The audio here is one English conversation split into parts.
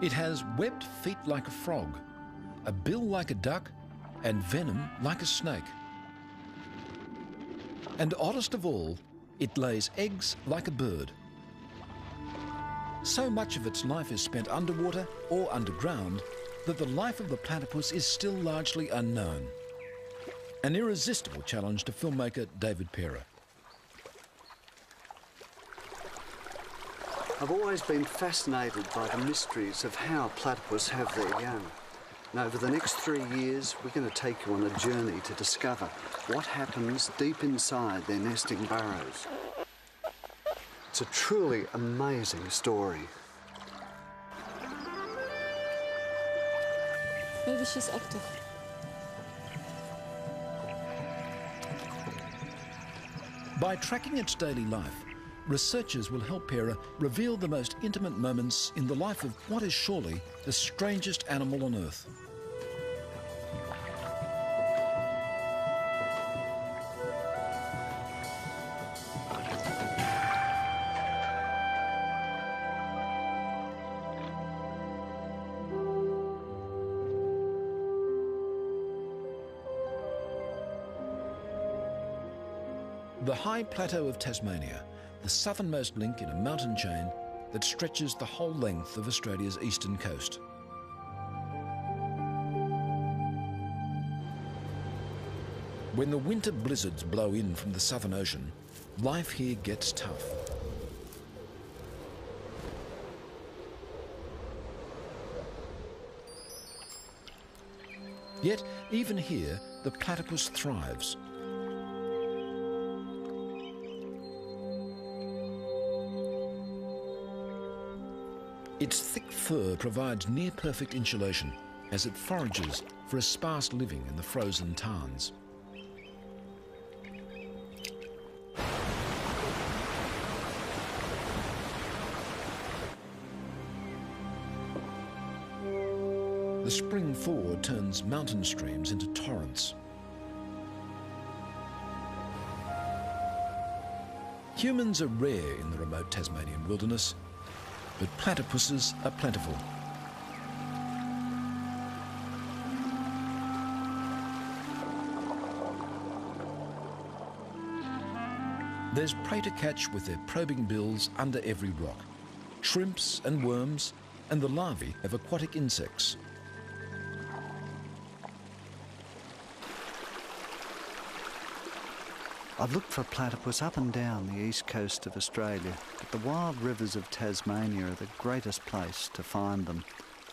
It has webbed feet like a frog, a bill like a duck, and venom like a snake. And oddest of all, it lays eggs like a bird. So much of its life is spent underwater or underground that the life of the platypus is still largely unknown. An irresistible challenge to filmmaker David Parer. I've always been fascinated by the mysteries of how platypus have their young. And over the next 3 years, we're going to take you on a journey to discover what happens deep inside their nesting burrows. It's a truly amazing story. Maybe she's active. By tracking its daily life, researchers will help Parer reveal the most intimate moments in the life of what is surely the strangest animal on Earth. The high plateau of Tasmania, the southernmost link in a mountain chain that stretches the whole length of Australia's eastern coast. When the winter blizzards blow in from the Southern Ocean, life here gets tough. Yet, even here, the platypus thrives. Its thick fur provides near-perfect insulation as it forages for a sparse living in the frozen tarns. The spring thaw turns mountain streams into torrents. Humans are rare in the remote Tasmanian wilderness, but platypuses are plentiful. There's prey to catch with their probing bills under every rock. Shrimps and worms, and the larvae of aquatic insects. I've looked for platypus up and down the east coast of Australia, but the wild rivers of Tasmania are the greatest place to find them.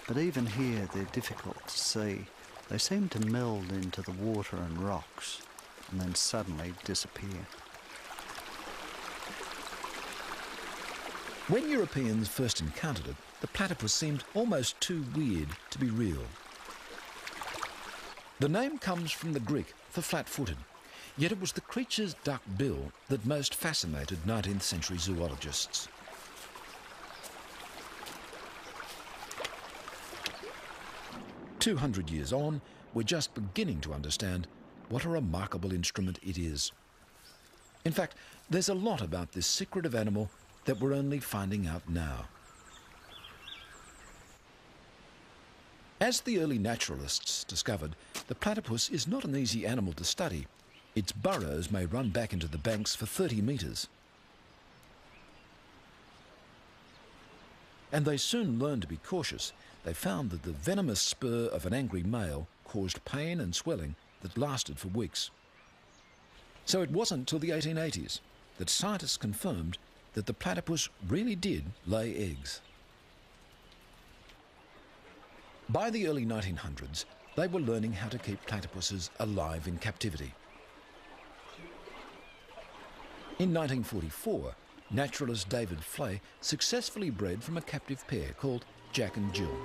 But even here, they're difficult to see. They seem to meld into the water and rocks, and then suddenly disappear. When Europeans first encountered it, the platypus seemed almost too weird to be real. The name comes from the Greek for flat-footed, yet it was the creature's duck bill that most fascinated 19th century zoologists. "200 years on, we're just beginning to understand what a remarkable instrument it is. In fact, there's a lot about this secretive animal that we're only finding out now. As the early naturalists discovered, the platypus is not an easy animal to study. Its burrows may run back into the banks for 30 metres. And they soon learned to be cautious. They found that the venomous spur of an angry male caused pain and swelling that lasted for weeks. So it wasn't till the 1880s that scientists confirmed that the platypus really did lay eggs. By the early 1900s, they were learning how to keep platypuses alive in captivity. In 1944, naturalist David Flay successfully bred from a captive pair called Jack and Jill.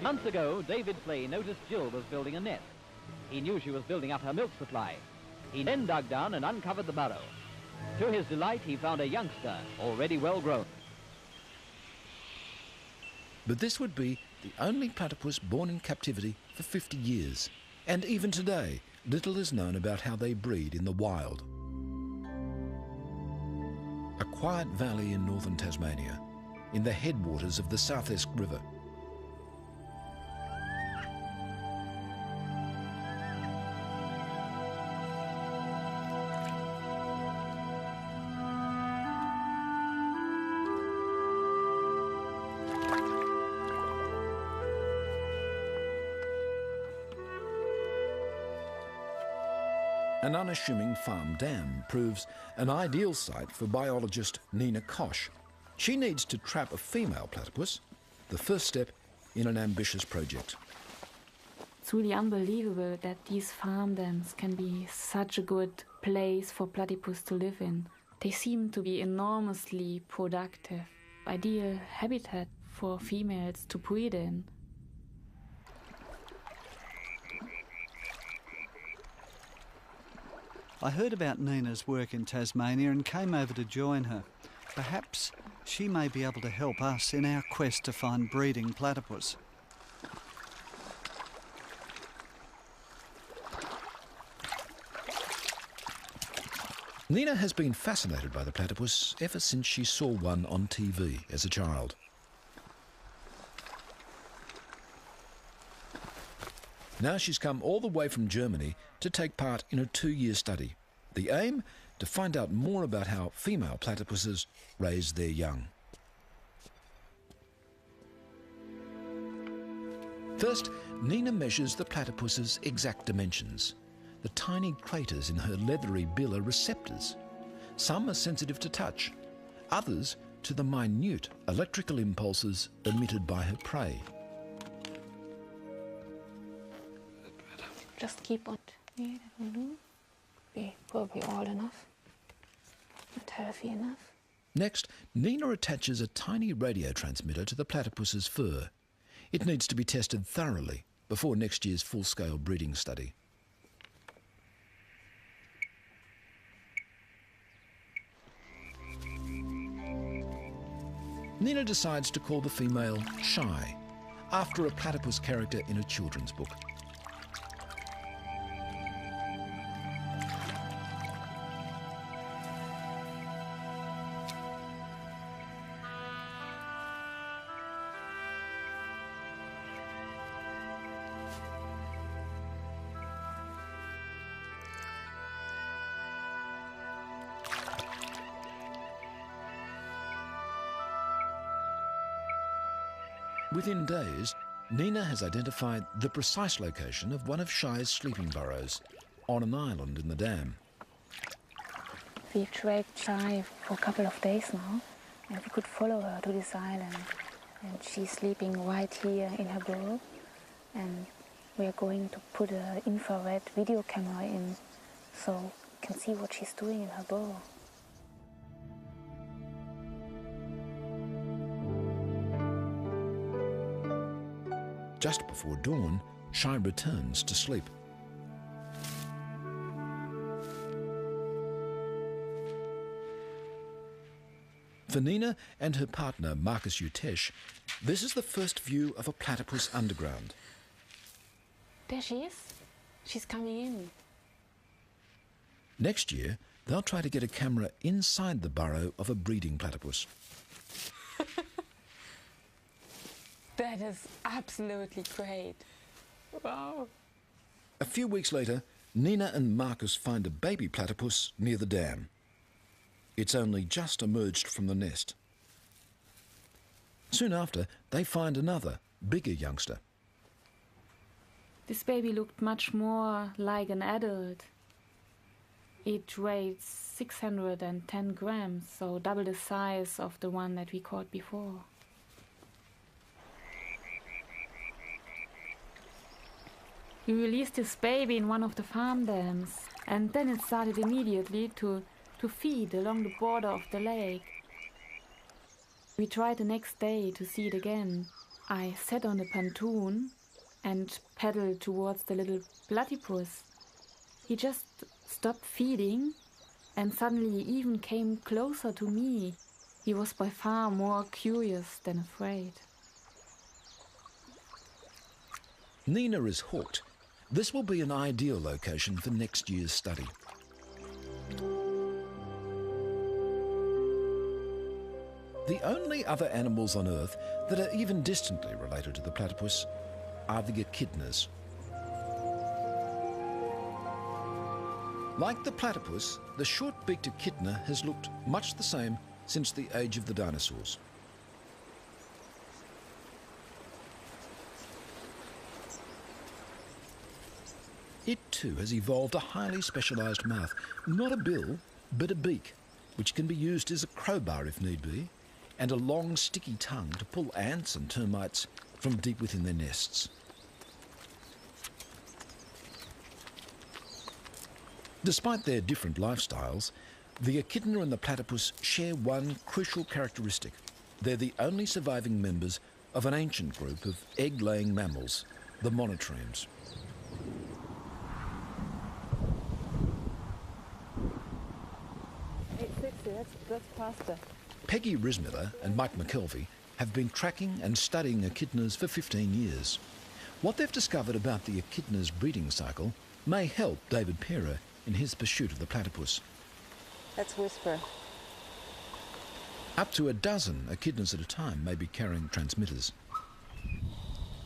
Months ago, David Flay noticed Jill was building a nest. He knew she was building up her milk supply. He then dug down and uncovered the burrow. To his delight, he found a youngster, already well grown. But this would be the only platypus born in captivity for 50 years. And even today, little is known about how they breed in the wild. A quiet valley in northern Tasmania, in the headwaters of the South Esk River. An unassuming farm dam proves an ideal site for biologist Nina Koch. She needs to trap a female platypus, the first step in an ambitious project. It's really unbelievable that these farm dams can be such a good place for platypus to live in. They seem to be enormously productive, ideal habitat for females to breed in. I heard about Nina's work in Tasmania and came over to join her. Perhaps she may be able to help us in our quest to find breeding platypus. Nina has been fascinated by the platypus ever since she saw one on TV as a child. Now she's come all the way from Germany to take part in a 2-year study. The aim? To find out more about how female platypuses raise their young. First, Nina measures the platypus's exact dimensions. The tiny craters in her leathery bill are receptors. Some are sensitive to touch, others to the minute electrical impulses emitted by her prey. Just keep on. Yeah, that will do. Be probably old enough. Not healthy enough. Next, Nina attaches a tiny radio transmitter to the platypus's fur. It needs to be tested thoroughly before next year's full-scale breeding study. Nina decides to call the female Shy, after a platypus character in a children's book. Within days, Nina has identified the precise location of one of Shy's sleeping burrows on an island in the dam. We've tracked Shy for a couple of days now, and we could follow her to this island. And she's sleeping right here in her burrow, and we're going to put an infrared video camera in so we can see what she's doing in her burrow. Just before dawn, Shy returns to sleep. For Nina and her partner, Marcus Utesh, this is the first view of a platypus underground. There she is. She's coming in. Next year, they'll try to get a camera inside the burrow of a breeding platypus. That is absolutely great. Wow. A few weeks later, Nina and Marcus find a baby platypus near the dam. It's only just emerged from the nest. Soon after, they find another, bigger youngster. This baby looked much more like an adult. It weighed 610 grams, so double the size of the one that we caught before. We released this baby in one of the farm dams, and then it started immediately to feed along the border of the lake. We tried the next day to see it again. I sat on the pontoon and paddled towards the little platypus. He just stopped feeding and suddenly even came closer to me. He was by far more curious than afraid. Nina is hooked. This will be an ideal location for next year's study. The only other animals on Earth that are even distantly related to the platypus are the echidnas. Like the platypus, the short-beaked echidna has looked much the same since the age of the dinosaurs. It too has evolved a highly specialised mouth, not a bill, but a beak, which can be used as a crowbar if need be, and a long sticky tongue to pull ants and termites from deep within their nests. Despite their different lifestyles, the echidna and the platypus share one crucial characteristic. They're the only surviving members of an ancient group of egg-laying mammals, the monotremes. That's pasta. Peggy Rismiller and Mike McKelvey have been tracking and studying echidnas for 15 years. What they've discovered about the echidna's breeding cycle may help David Pera in his pursuit of the platypus. That's Whisper. Up to a dozen echidnas at a time may be carrying transmitters.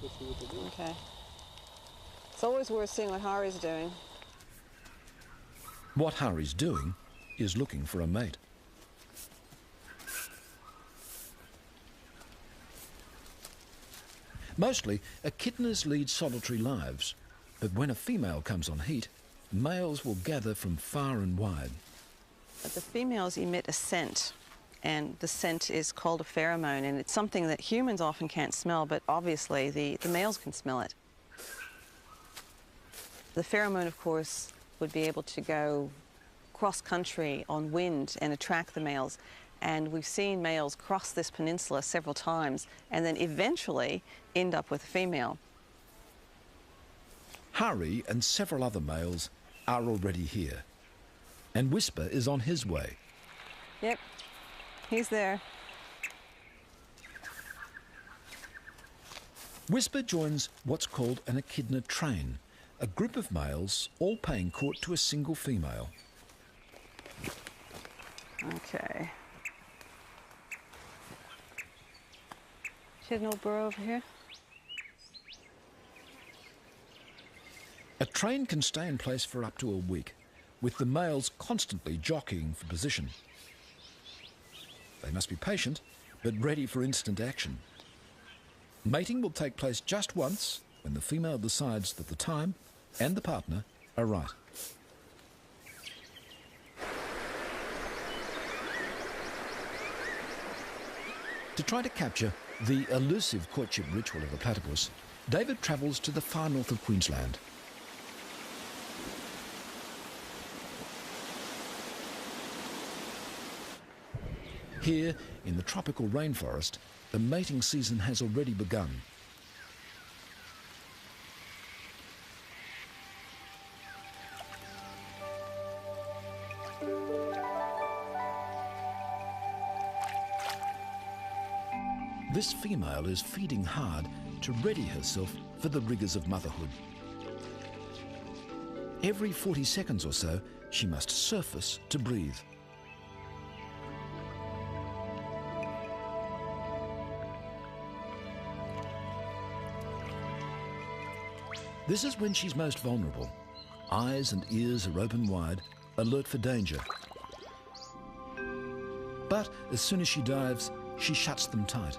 Okay. It's always worth seeing what Hari's doing. What Hari's doing is looking for a mate. Mostly, echidnas lead solitary lives, but when a female comes on heat, males will gather from far and wide. But the females emit a scent, and the scent is called a pheromone, and it's something that humans often can't smell, but obviously the males can smell it. The pheromone, of course, would be able to go cross-country on wind and attract the males. And we've seen males cross this peninsula several times and then eventually end up with a female. Hari and several other males are already here, and Whisper is on his way. Yep, he's there. Whisper joins what's called an echidna train, a group of males all paying court to a single female. Okay. She has no burrow over here? A train can stay in place for up to a week, with the males constantly jockeying for position. They must be patient, but ready for instant action. Mating will take place just once when the female decides that the time and the partner are right. To try to capture the elusive courtship ritual of the platypus, David travels to the far north of Queensland. Here, in the tropical rainforest, the mating season has already begun. This female is feeding hard to ready herself for the rigours of motherhood. Every 40 seconds or so, she must surface to breathe. This is when she's most vulnerable. Eyes and ears are open wide, alert for danger. But as soon as she dives, she shuts them tight.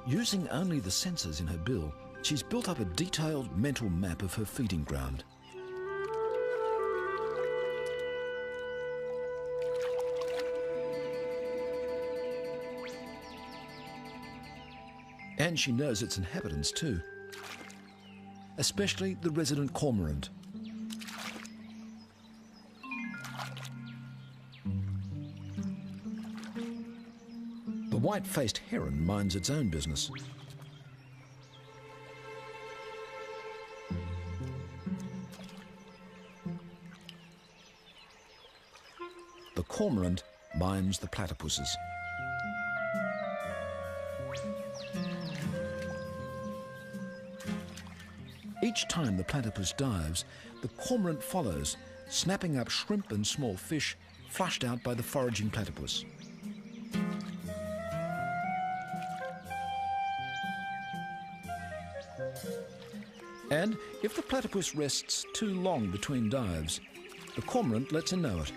Using only the sensors in her bill, she's built up a detailed mental map of her feeding ground. And she knows its inhabitants too, especially the resident cormorant. The white-faced heron minds its own business. The cormorant mimes the platypuses. Each time the platypus dives, the cormorant follows, snapping up shrimp and small fish flushed out by the foraging platypus. And if the platypus rests too long between dives, the cormorant lets him know it.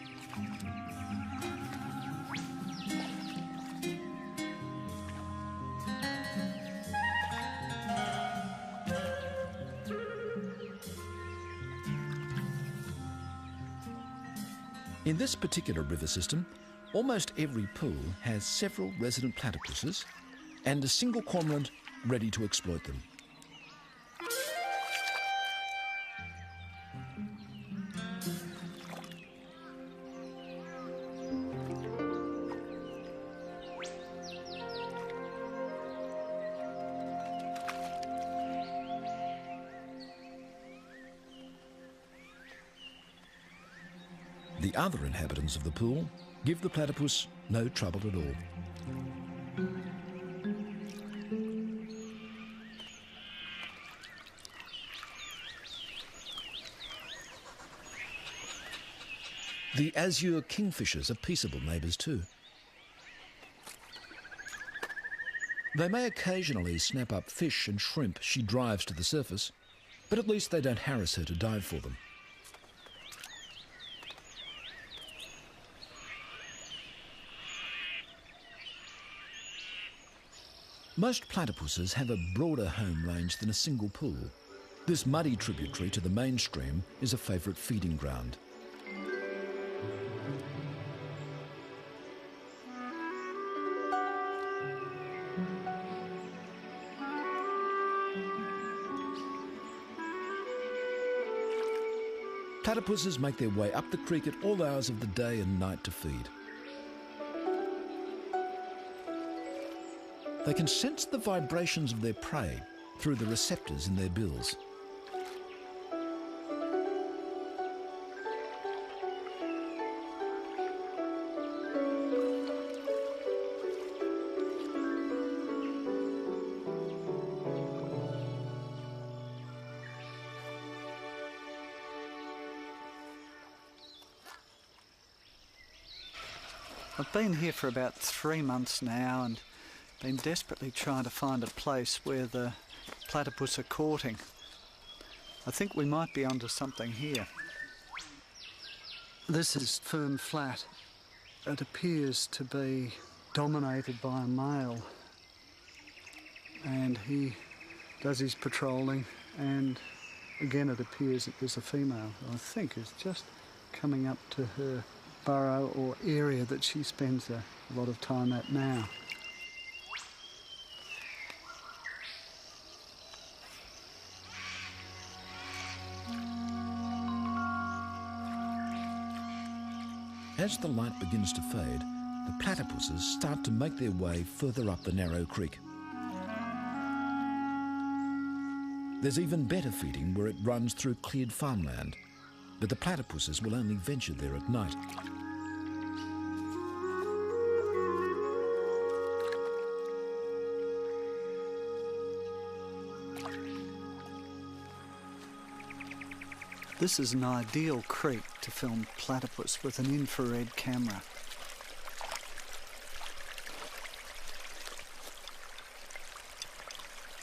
In this particular river system, almost every pool has several resident platypuses and a single cormorant ready to exploit them. The other inhabitants of the pool give the platypus no trouble at all. The azure kingfishers are peaceable neighbours too. They may occasionally snap up fish and shrimp she drives to the surface, but at least they don't harass her to dive for them. Most platypuses have a broader home range than a single pool. This muddy tributary to the main stream is a favourite feeding ground. Platypuses make their way up the creek at all hours of the day and night to feed. They can sense the vibrations of their prey through the receptors in their bills. I've been here for about 3 months now and been desperately trying to find a place where the platypus are courting. I think we might be onto something here. This is firm flat. It appears to be dominated by a male, and he does his patrolling, and again it appears that there's a female who I think is just coming up to her burrow or area that she spends a lot of time at now. As the light begins to fade, the platypuses start to make their way further up the narrow creek. There's even better feeding where it runs through cleared farmland, but the platypuses will only venture there at night. This is an ideal creek to film platypus with an infrared camera.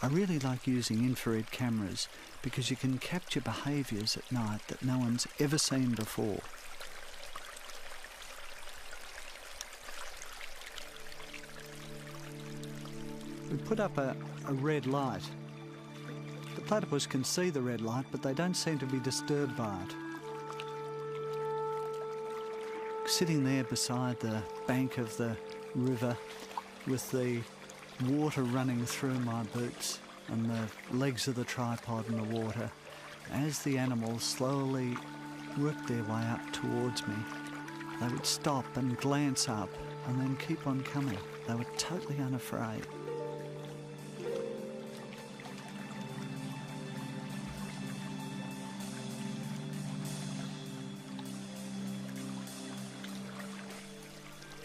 I really like using infrared cameras because you can capture behaviours at night that no one's ever seen before. We put up a red light. The platypus can see the red light, but they don't seem to be disturbed by it. Sitting there beside the bank of the river with the water running through my boots and the legs of the tripod in the water, as the animals slowly worked their way up towards me, they would stop and glance up and then keep on coming. They were totally unafraid.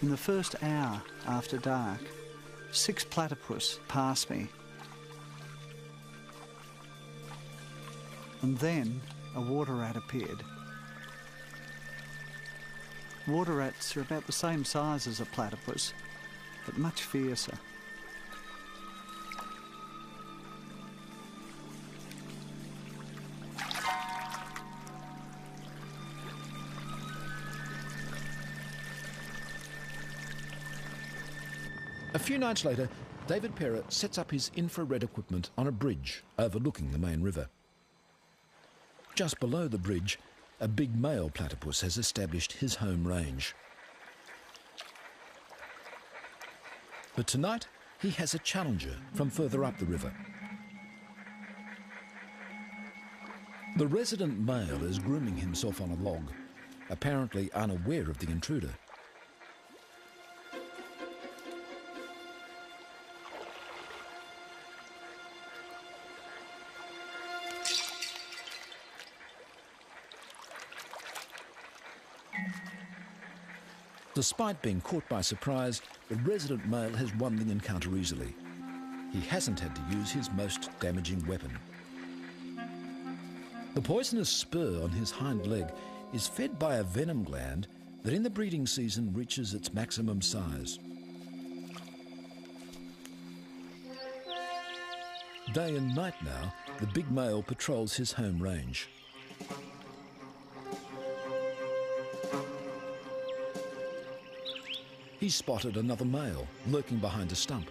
In the first hour after dark, 6 platypus passed me. And then a water rat appeared. Water rats are about the same size as a platypus, but much fiercer. A few nights later, David Perra sets up his infrared equipment on a bridge overlooking the main river. Just below the bridge, a big male platypus has established his home range. But tonight, he has a challenger from further up the river. The resident male is grooming himself on a log, apparently unaware of the intruder. Despite being caught by surprise, the resident male has won the encounter easily. He hasn't had to use his most damaging weapon. The poisonous spur on his hind leg is fed by a venom gland that in the breeding season reaches its maximum size. Day and night now, the big male patrols his home range. He's spotted another male lurking behind a stump.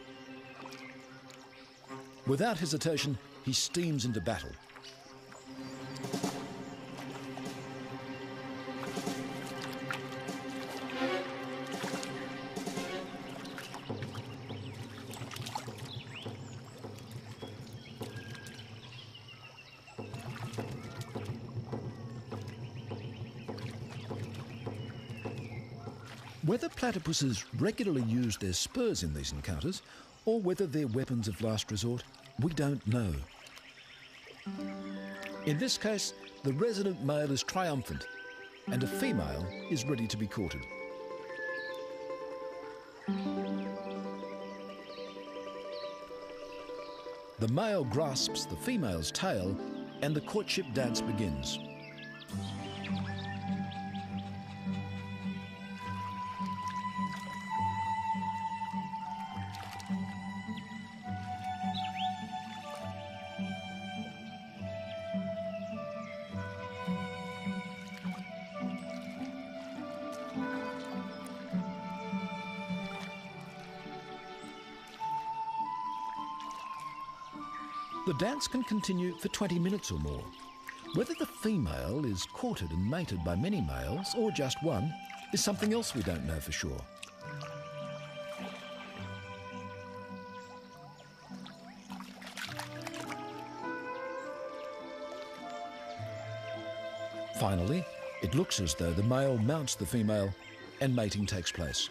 Without hesitation, he steams into battle. Whether platypuses regularly use their spurs in these encounters, or whether they're weapons of last resort, we don't know. In this case, the resident male is triumphant, and a female is ready to be courted. The male grasps the female's tail, and the courtship dance begins. The dance can continue for 20 minutes or more. Whether the female is courted and mated by many males, or just one, is something else we don't know for sure. Finally, it looks as though the male mounts the female and mating takes place.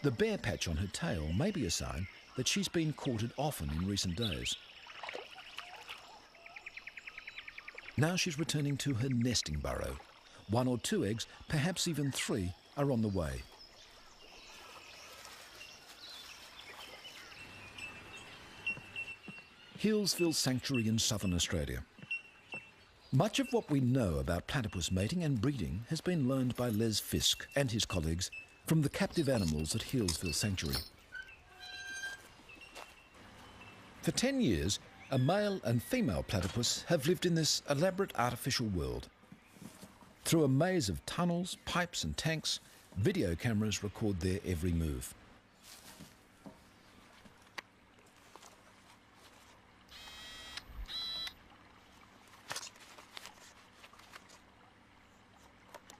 The bare patch on her tail may be a sign that she's been courted often in recent days. Now she's returning to her nesting burrow. 1 or 2 eggs, perhaps even 3, are on the way. Healesville Sanctuary in southern Australia. Much of what we know about platypus mating and breeding has been learned by Les Fisk and his colleagues from the captive animals at Healesville Sanctuary. For 10 years, a male and female platypus have lived in this elaborate artificial world. Through a maze of tunnels, pipes and tanks, video cameras record their every move.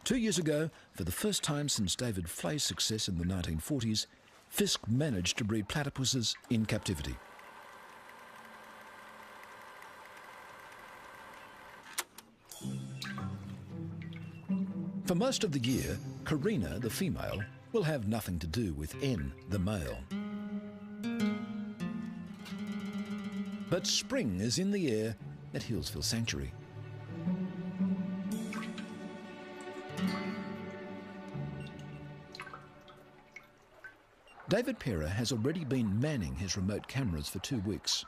Two years ago, for the first time since David Flay's success in the 1940s, Fisk managed to breed platypuses in captivity. For most of the year, Karina, the female, will have nothing to do with N, the male. But spring is in the air at Healesville Sanctuary. David Perra has already been manning his remote cameras for 2 weeks.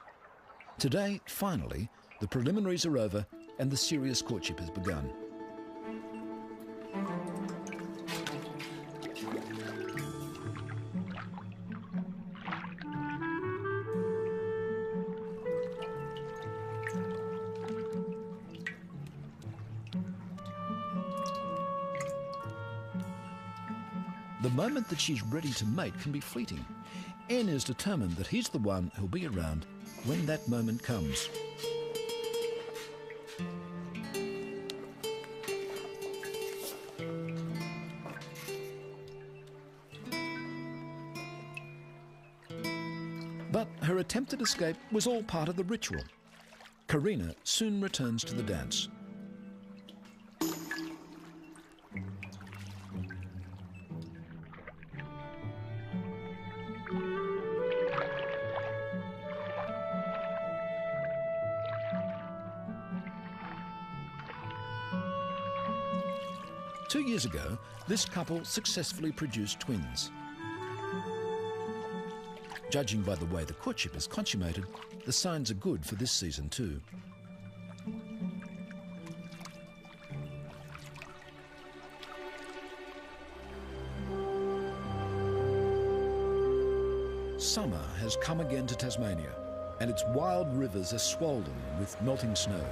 Today, finally, the preliminaries are over and the serious courtship has begun. The moment that she's ready to mate can be fleeting. N is determined that he's the one who'll be around when that moment comes. But her attempted escape was all part of the ritual. Karina soon returns to the dance. Two years ago, this couple successfully produced twins. Judging by the way the courtship is consummated, the signs are good for this season too. Summer has come again to Tasmania, and its wild rivers are swollen with melting snow.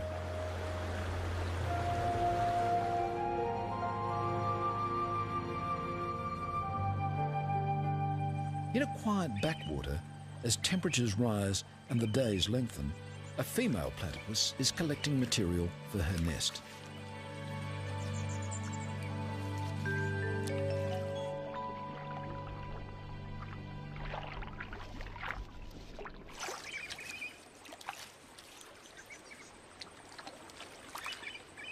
In a quiet backwater, as temperatures rise and the days lengthen, a female platypus is collecting material for her nest.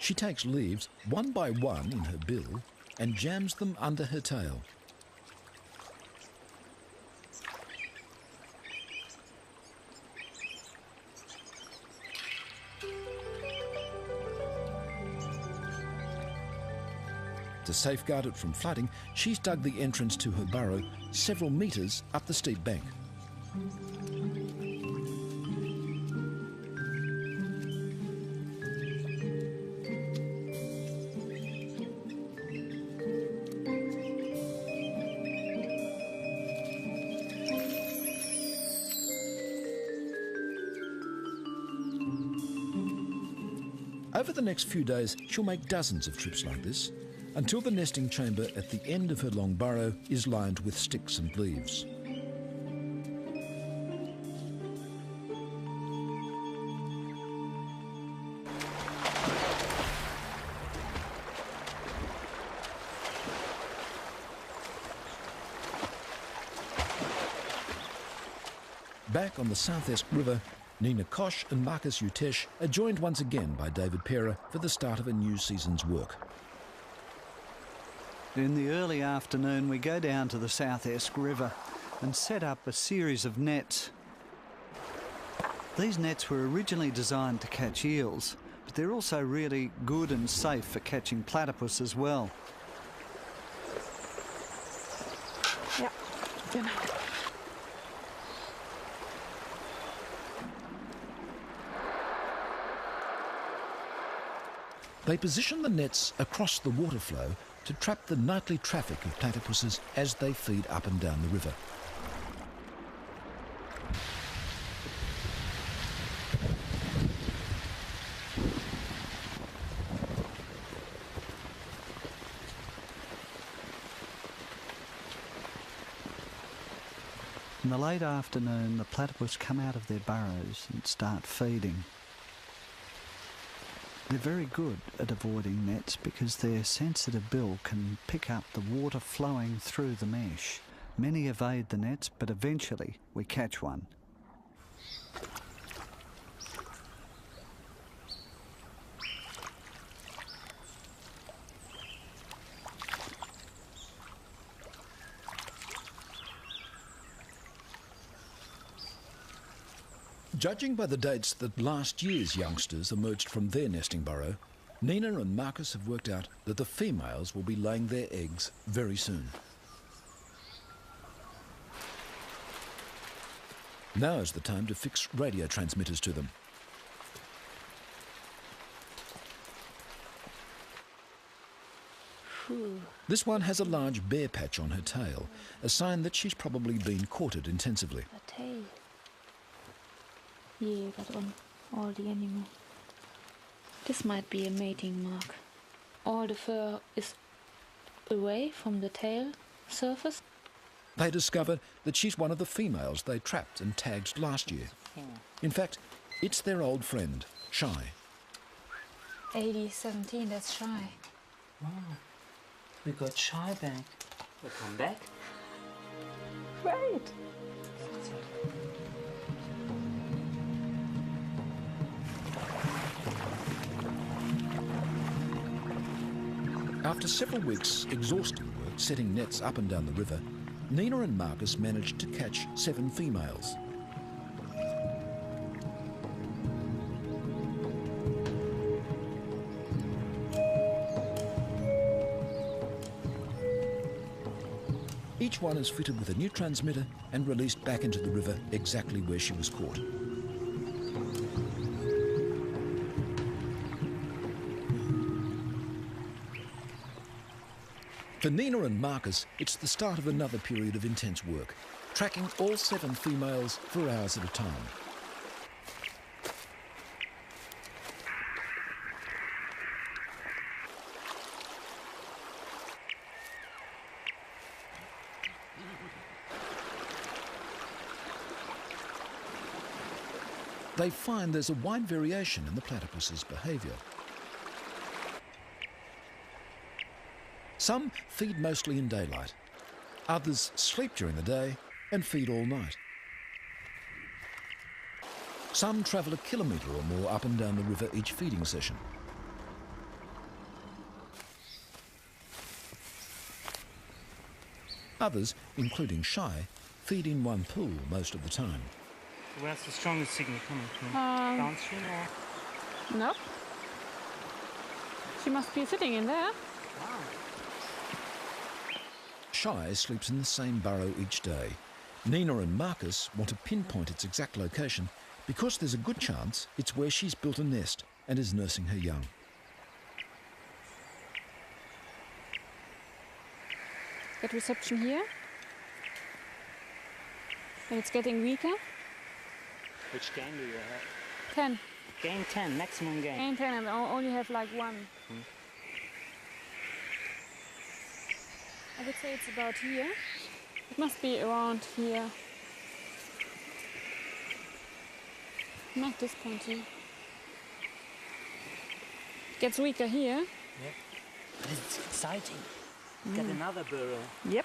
She takes leaves one by one in her bill and jams them under her tail. To safeguard it from flooding, she's dug the entrance to her burrow several metres up the steep bank. Over the next few days, she'll make dozens of trips like this, until the nesting chamber at the end of her long burrow is lined with sticks and leaves. Back on the South Esk River, Nina Kosh and Marcus Utesh are joined once again by David Pera for the start of a new season's work. In the early afternoon, we go down to the South Esk River and set up a series of nets. These nets were originally designed to catch eels, but they're also really good and safe for catching platypus as well. Ja, genau. They position the nets across the water flow to trap the nightly traffic of platypuses as they feed up and down the river. In the late afternoon, the platypus come out of their burrows and start feeding. They're very good at avoiding nets because their sensitive bill can pick up the water flowing through the mesh. Many evade the nets, but eventually we catch one. Judging by the dates that last year's youngsters emerged from their nesting burrow, Nina and Marcus have worked out that the females will be laying their eggs very soon. Now is the time to fix radio transmitters to them. This one has a large bare patch on her tail, a sign that she's probably been courted intensively. The tail. Yeah, that one. All the animal. This might be a mating mark. All the fur is away from the tail, surface. They discovered that she's one of the females they trapped and tagged last year. In fact, it's their old friend, Shy. 80-17, that's Shy. Wow. We got Shy back. We'll come back. Great. After several weeks' exhausting work setting nets up and down the river, Nina and Marcus managed to catch 7 females. Each one is fitted with a new transmitter and released back into the river exactly where she was caught. For Nina and Marcus, it's the start of another period of intense work, tracking all 7 females for hours at a time. They find there's a wide variation in the platypus's behaviour. Some feed mostly in daylight. Others sleep during the day and feed all night. Some travel a kilometre or more up and down the river each feeding session. Others, including Shy, feed in one pool most of the time. Where's the strongest signal coming from? Downstream or? Nope. She must be sitting in there. Wow. Shy sleeps in the same burrow each day. Nina and Marcus want to pinpoint its exact location because there's a good chance it's where she's built a nest and is nursing her young. Get reception here. And it's getting weaker. Which gain do you have? 10. Gain 10, maximum gain. Gain 10 and I only have like 1. I would say it's about here. It must be around here. Not this point here. It gets weaker here. Yeah. But it's exciting. Get another burrow. Yep.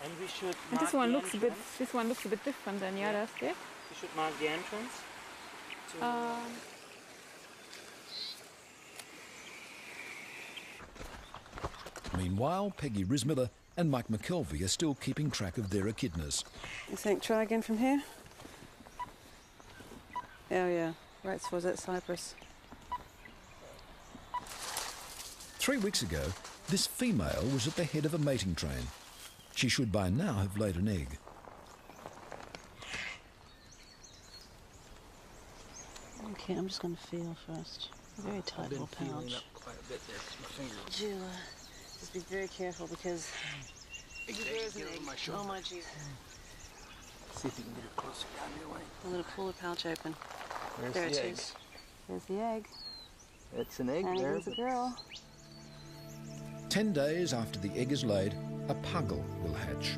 And we should And mark this one the looks a bit. entrance. This one looks a bit different than the others. Yeah. We should mark the entrance. To Meanwhile, Peggy Rismiller and Mike McKelvey are still keeping track of their echidnas. You think try again from here? Oh yeah, right towards that cypress. 3 weeks ago, this female was at the head of a mating train. She should by now have laid an egg. Okay, I'm just going to feel first. Very tight little pouch. quite a bit there because my fingers. Would you just be very careful because there's an egg. Oh my Jesus. See if you can get it closer down your way. I'm going to pull the pouch open. There's There the it egg. is. There's the egg. It's an egg And there. here's a girl. 10 days after the egg is laid, a puggle will hatch.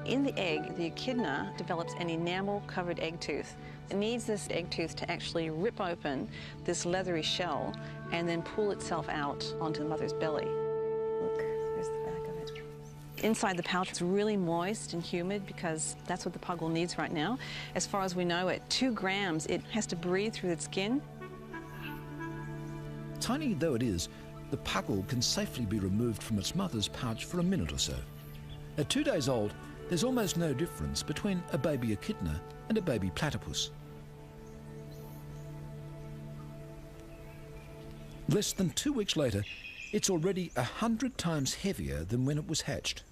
In the egg, the echidna develops an enamel-covered egg tooth. It needs this egg tooth to actually rip open this leathery shell and then pull itself out onto the mother's belly. Look, there's the back of it. Inside the pouch, it's really moist and humid because that's what the puggle needs right now. As far as we know, at 2 grams, it has to breathe through its skin. Tiny though it is, the puggle can safely be removed from its mother's pouch for a minute or so. At 2 days old, there's almost no difference between a baby echidna and a baby platypus. Less than 2 weeks later, it's already 100 times heavier than when it was hatched.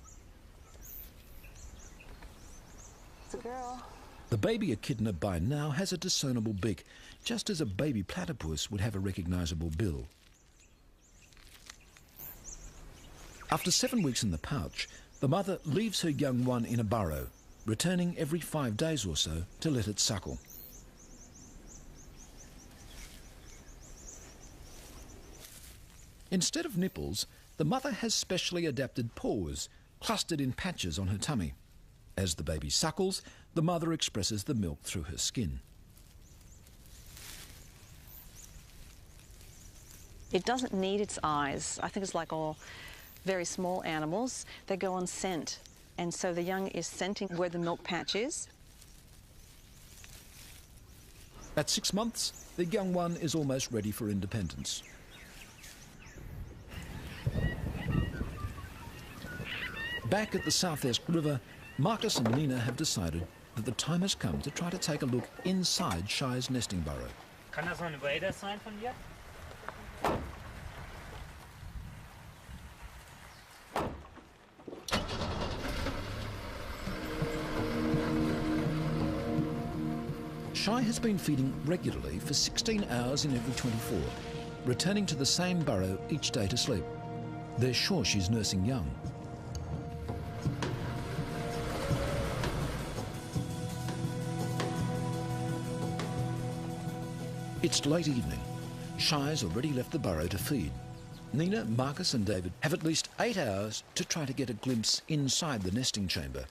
It's a girl. The baby echidna by now has a discernible beak, just as a baby platypus would have a recognisable bill. After 7 weeks in the pouch, the mother leaves her young one in a burrow, returning every 5 days or so to let it suckle. Instead of nipples, the mother has specially adapted paws clustered in patches on her tummy. As the baby suckles, the mother expresses the milk through her skin. It doesn't need its eyes. I think it's like all very small animals. They go on scent. And so the young is scenting where the milk patch is. At 6 months, the young one is almost ready for independence. Back at the South Esk River, Marcus and Nina have decided that the time has come to try to take a look inside Shy's nesting burrow. Kann das noch ein Wader sein von dir? Shy has been feeding regularly for 16 hours in every 24, returning to the same burrow each day to sleep. They're sure she's nursing young. It's late evening. Shy's already left the burrow to feed. Nina, Marcus and David have at least 8 hours to try to get a glimpse inside the nesting chamber.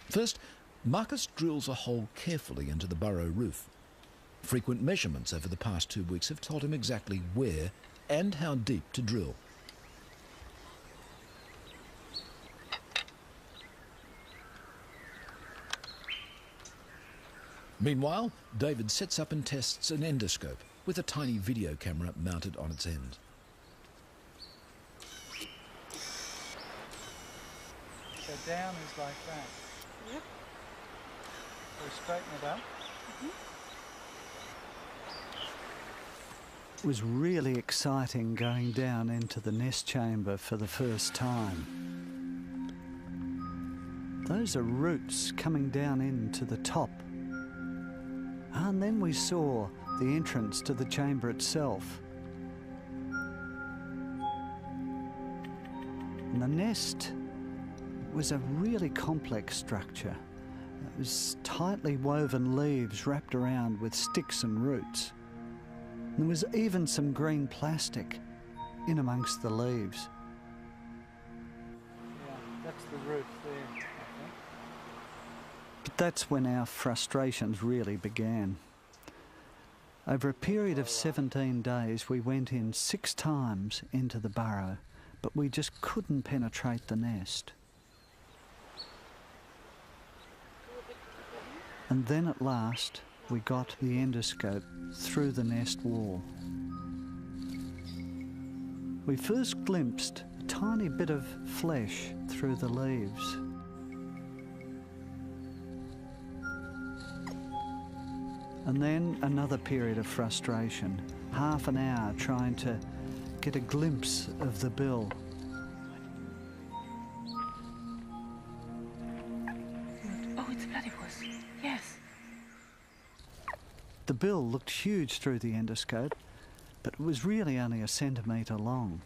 First, Marcus drills a hole carefully into the burrow roof. Frequent measurements over the past 2 weeks have told him exactly where and how deep to drill. Meanwhile, David sets up and tests an endoscope with a tiny video camera mounted on its end. So down is like that. Yep. So straighten it up. It was really exciting going down into the nest chamber for the first time. Those are roots coming down into the top. And then we saw the entrance to the chamber itself. And the nest was a really complex structure. It was tightly woven leaves wrapped around with sticks and roots. And there was even some green plastic in amongst the leaves. Yeah, that's the roof there, I think. But that's when our frustrations really began. Over a period of 17 days, we went in 6 times into the burrow, but we just couldn't penetrate the nest. And then at last, we got the endoscope through the nest wall. We first glimpsed a tiny bit of flesh through the leaves. And then another period of frustration, half an hour trying to get a glimpse of the bill. Oh, it's a platypus. Yes. The bill looked huge through the endoscope, but it was really only a centimetre long.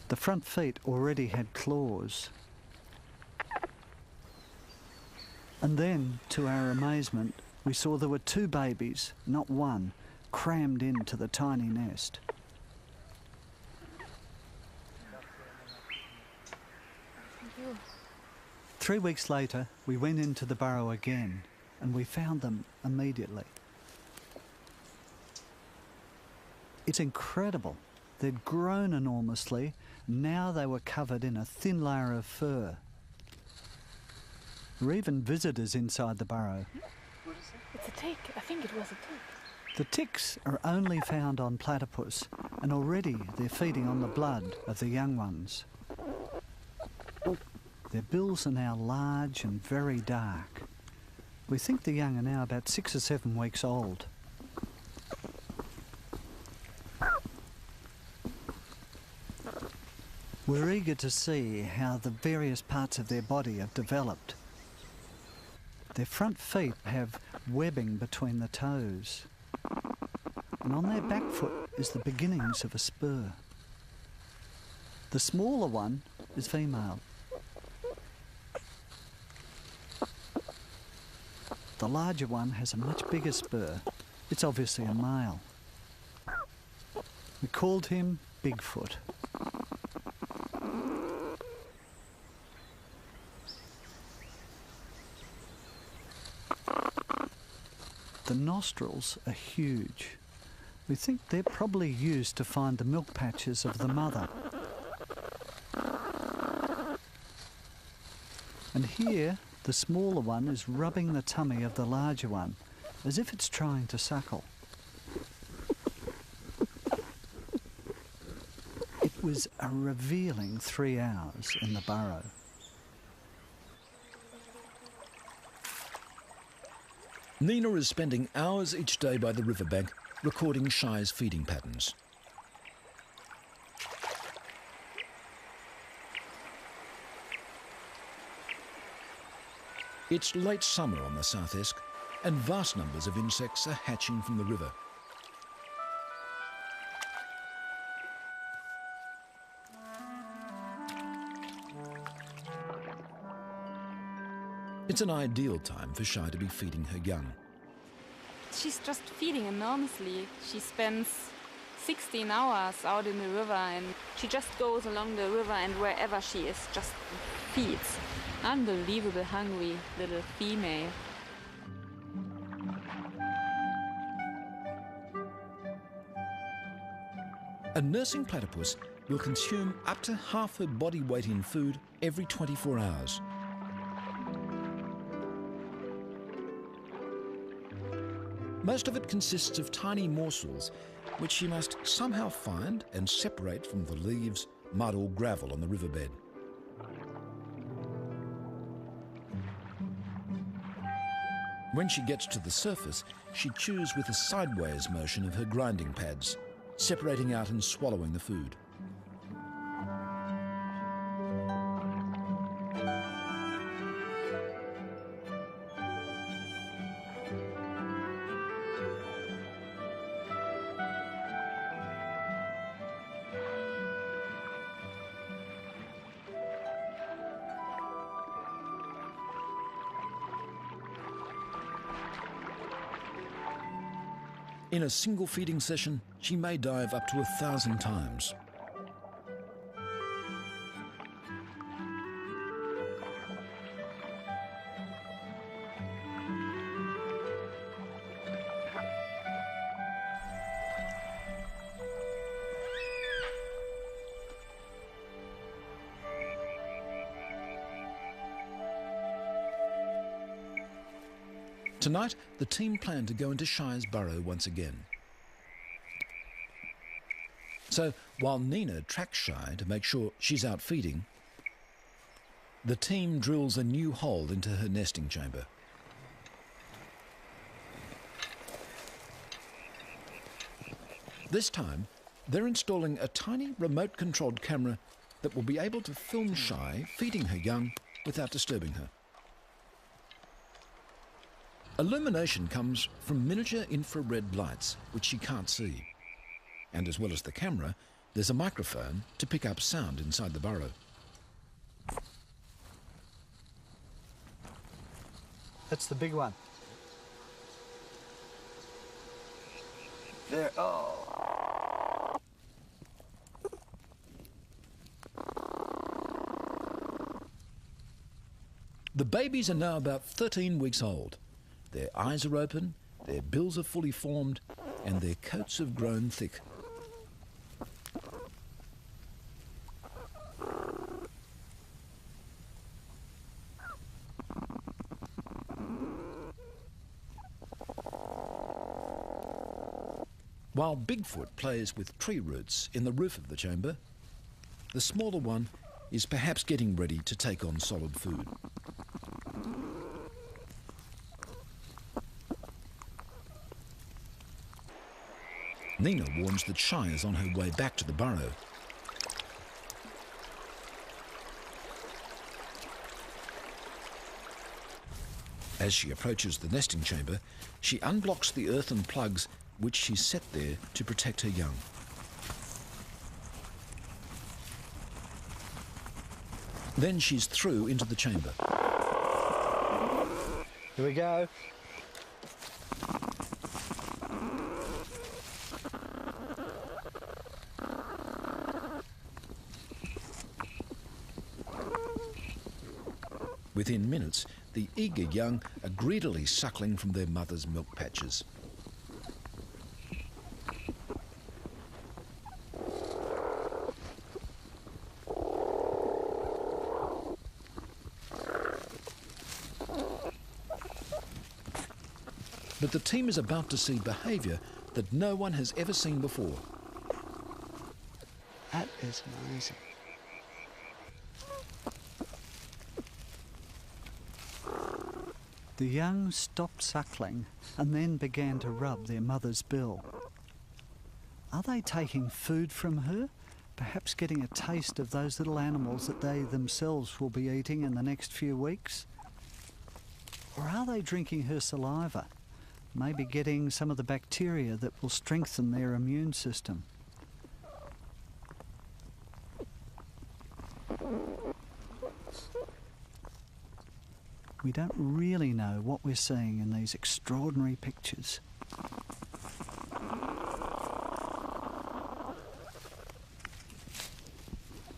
The front feet already had claws. And then, to our amazement, we saw there were 2 babies, not one, crammed into the tiny nest. Thank you. 3 weeks later, we went into the burrow again, and we found them immediately. It's incredible. They'd grown enormously. Now they were covered in a thin layer of fur. There were even visitors inside the burrow. What is it? It's a tick. I think it was a tick. The ticks are only found on platypus, and already they're feeding on the blood of the young ones. Their bills are now large and very dark. We think the young are now about 6 or 7 weeks old. We're eager to see how the various parts of their body have developed. Their front feet have webbing between the toes, and on their back foot is the beginnings of a spur. The smaller one is female. The larger one has a much bigger spur, It's obviously a male. We called him Bigfoot. The nostrils are huge. We think they're probably used to find the milk patches of the mother. And here, the smaller one is rubbing the tummy of the larger one, as if it's trying to suckle. It was a revealing 3 hours in the burrow. Nina is spending hours each day by the riverbank recording Shy's feeding patterns. It's late summer on the South Esk, and vast numbers of insects are hatching from the river. It's an ideal time for Shy to be feeding her young. She's just feeding enormously. She spends 16 hours out in the river, and she just goes along the river, and wherever she is, just feeds. Unbelievable hungry little female. A nursing platypus will consume up to half her body weight in food every 24 hours. Most of it consists of tiny morsels, which she must somehow find and separate from the leaves, mud or gravel on the riverbed. When she gets to the surface, she chews with a sideways motion of her grinding pads, separating out and swallowing the food. In a single feeding session, she may dive up to 1,000 times. Tonight, the team plan to go into Shy's burrow once again. So, while Nina tracks Shy to make sure she's out feeding, the team drills a new hole into her nesting chamber. This time, they're installing a tiny remote-controlled camera that will be able to film Shy feeding her young without disturbing her. Illumination comes from miniature infrared lights, which she can't see. And as well as the camera, there's a microphone to pick up sound inside the burrow. That's the big one. There. Oh. The babies are now about 13 weeks old. Their eyes are open, their bills are fully formed, and their coats have grown thick. While Bigfoot plays with tree roots in the roof of the chamber, the smaller one is perhaps getting ready to take on solid food. Nina warns that Shy is on her way back to the burrow. As she approaches the nesting chamber, she unblocks the earthen plugs which she's set there to protect her young. Then she's through into the chamber. Here we go. Within minutes, the eager young are greedily suckling from their mother's milk patches. But the team is about to see behaviour that no one has ever seen before. That is amazing. The young stopped suckling and then began to rub their mother's bill. Are they taking food from her? Perhaps getting a taste of those little animals that they themselves will be eating in the next few weeks? Or are they drinking her saliva? Maybe getting some of the bacteria that will strengthen their immune system. We don't really know what we're seeing in these extraordinary pictures.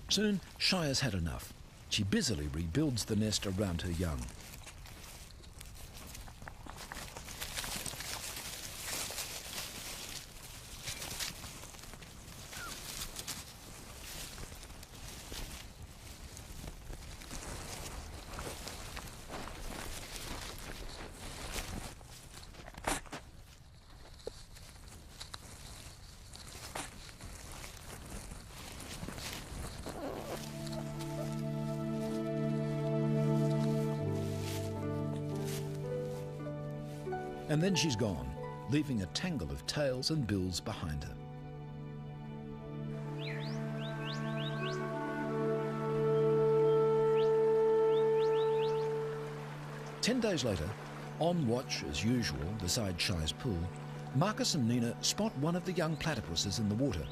Soon, Shy has had enough. She busily rebuilds the nest around her young. And then she's gone, leaving a tangle of tails and bills behind her. Ten days later, on watch as usual beside Shy's pool, Marcus and Nina spot one of the young platypuses in the water.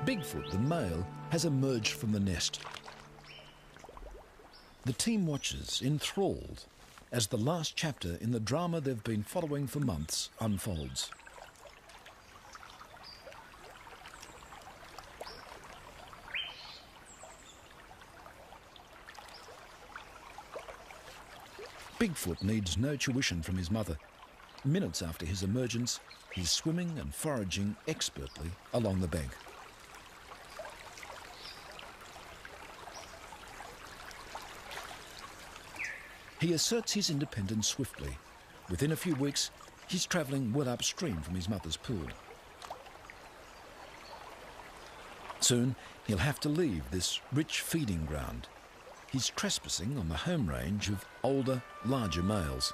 Bigfoot, the male, has emerged from the nest. The team watches, enthralled, as the last chapter in the drama they've been following for months unfolds. Bigfoot needs no tuition from his mother. Minutes after his emergence, he's swimming and foraging expertly along the bank. He asserts his independence swiftly. Within a few weeks, he's travelling well upstream from his mother's pool. Soon, he'll have to leave this rich feeding ground. He's trespassing on the home range of older, larger males.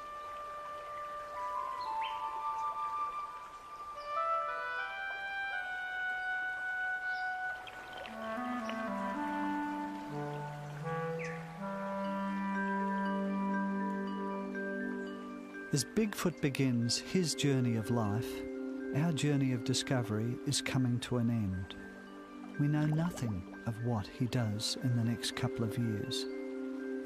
As Bigfoot begins his journey of life, our journey of discovery is coming to an end. We know nothing of what he does in the next couple of years.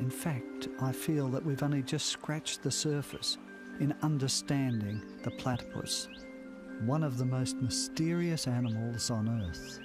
In fact, I feel that we've only just scratched the surface in understanding the platypus, one of the most mysterious animals on Earth.